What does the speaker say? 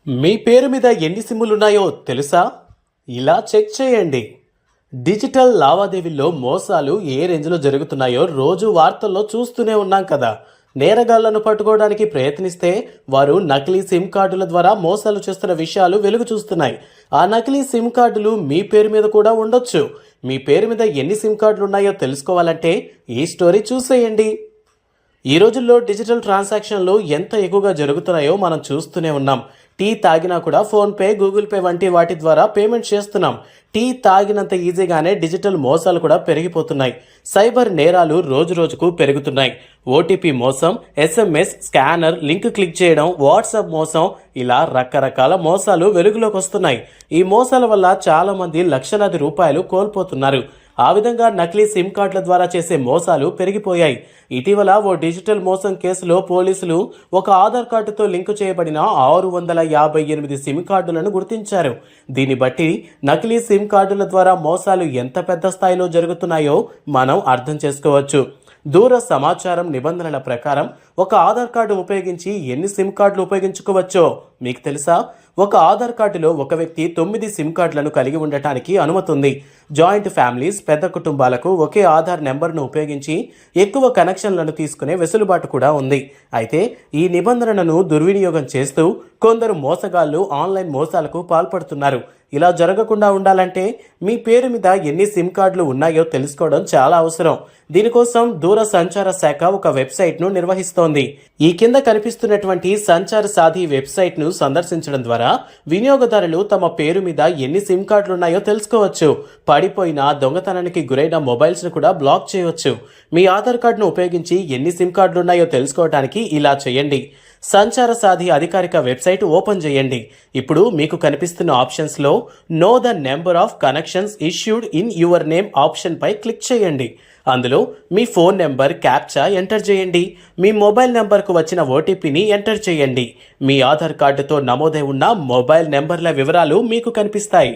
మీ పేరు మీద ఎన్ని సిమ్ములున్నాయో తెలుసా? ఇలా చెక్ చేయండి. డిజిటల్ లావాదేవీల్లో మోసాలు ఏ రేంజ్లో జరుగుతున్నాయో రోజు వార్తల్లో చూస్తూనే ఉన్నాం కదా. నేరగాళ్లను పట్టుకోవడానికి ప్రయత్నిస్తే వారు నకిలీ సిమ్ కార్డుల ద్వారా మోసాలు చేస్తున్న విషయాలు వెలుగు చూస్తున్నాయి. ఆ నకిలీ సిమ్ కార్డులు మీ పేరు మీద కూడా ఉండొచ్చు. మీ పేరు మీద ఎన్ని సిమ్ కార్డులు ఉన్నాయో తెలుసుకోవాలంటే ఈ స్టోరీ చూసేయండి. ఈ రోజుల్లో డిజిటల్ ట్రాన్సాక్షన్లు ఎంత ఎక్కువగా జరుగుతున్నాయో మనం చూస్తూనే ఉన్నాం. టీ తాగినా కూడా ఫోన్పే, గూగుల్ పే వంటి వాటి ద్వారా పేమెంట్ చేస్తున్నాం. టీ తాగినంత ఈజీగానే డిజిటల్ మోసాలు కూడా పెరిగిపోతున్నాయి. సైబర్ నేరాలు రోజు రోజుకు పెరుగుతున్నాయి. ఓటీపీ మోసం, SMS స్కానర్ లింక్ క్లిక్ చేయడం, వాట్సాప్ మోసం, ఇలా రకరకాల మోసాలు వెలుగులోకి వస్తున్నాయి. ఈ మోసాల వల్ల చాలా మంది లక్షలాది రూపాయలు కోల్పోతున్నారు. ఆ విధంగా నకిలీ సిమ్ కార్డుల ద్వారా చేసే మోసాలు పెరిగిపోయాయి. ఇటీవల ఓ డిజిటల్ మోసం కేసులో పోలీసులు ఒక ఆధార్ కార్డుతో లింకు చేయబడిన 658 సిమ్ కార్డులను గుర్తించారు. దీన్ని బట్టి నకిలీ సిమ్ కార్డుల ద్వారా మోసాలు ఎంత పెద్ద స్థాయిలో జరుగుతున్నాయో మనం అర్థం చేసుకోవచ్చు. దూర సమాచారం నిబంధనల ప్రకారం ఒక ఆధార్ కార్డు ఉపయోగించి ఎన్ని సిమ్ కార్డులు ఉపయోగించుకోవచ్చో మీకు తెలుసా? ఒక ఆధార్ కార్డులో ఒక వ్యక్తి 9 సిమ్ కార్డులను కలిగి ఉండటానికి అనుమతి ఉంది. జాయింట్ ఫ్యామిలీస్, పెద్ద కుటుంబాలకు ఒకే ఆధార్ నెంబర్ను ఉపయోగించి ఎక్కువ కనెక్షన్లను తీసుకునే వెసులుబాటు కూడా ఉంది. అయితే ఈ నిబంధనలను దుర్వినియోగం చేస్తూ కొందరు మోసగాళ్లు ఆన్లైన్ మోసాలకు పాల్పడుతున్నారు. ఇలా జరగకుండా ఉండాలంటే మీ పేరు మీద ఎన్ని సిమ్ కార్డులు ఉన్నాయో తెలుసుకోవడం చాలా అవసరం. దీనికోసం దూర సంచార శాఖ ఒక వెబ్సైట్ను నిర్వహిస్తోంది. ఈ కింద కనిపిస్తున్నటువంటి సంచార సాధి వెబ్సైట్ను సందర్శించడం ద్వారా వినియోగదారులు తమ పేరు మీద ఎన్ని సిమ్ కార్డులు ఉన్నాయో తెలుసుకోవచ్చు. పడిపోయిన, దొంగతనానికి గురైన మొబైల్స్ను కూడా బ్లాక్ చేయవచ్చు. మీ ఆధార్ కార్డును ఉపయోగించి ఎన్ని సిమ్ కార్డులు ఉన్నాయో తెలుసుకోవడానికి ఇలా చేయండి. సంచార సాధి అధికారిక వెబ్సైట్ ఓపెన్ చేయండి. ఇప్పుడు మీకు కనిపిస్తున్న ఆప్షన్స్లో know the number of connections issued in your name option పై క్లిక్ చేయండి. అందులో మీ ఫోన్ నెంబర్ క్యాప్చా ఎంటర్ చేయండి. మీ మొబైల్ నెంబర్కు వచ్చిన ఓటీపీని ఎంటర్ చేయండి. మీ ఆధార్ కార్డుతో నమోదై ఉన్న మొబైల్ నెంబర్ల వివరాలు మీకు కనిపిస్తాయి.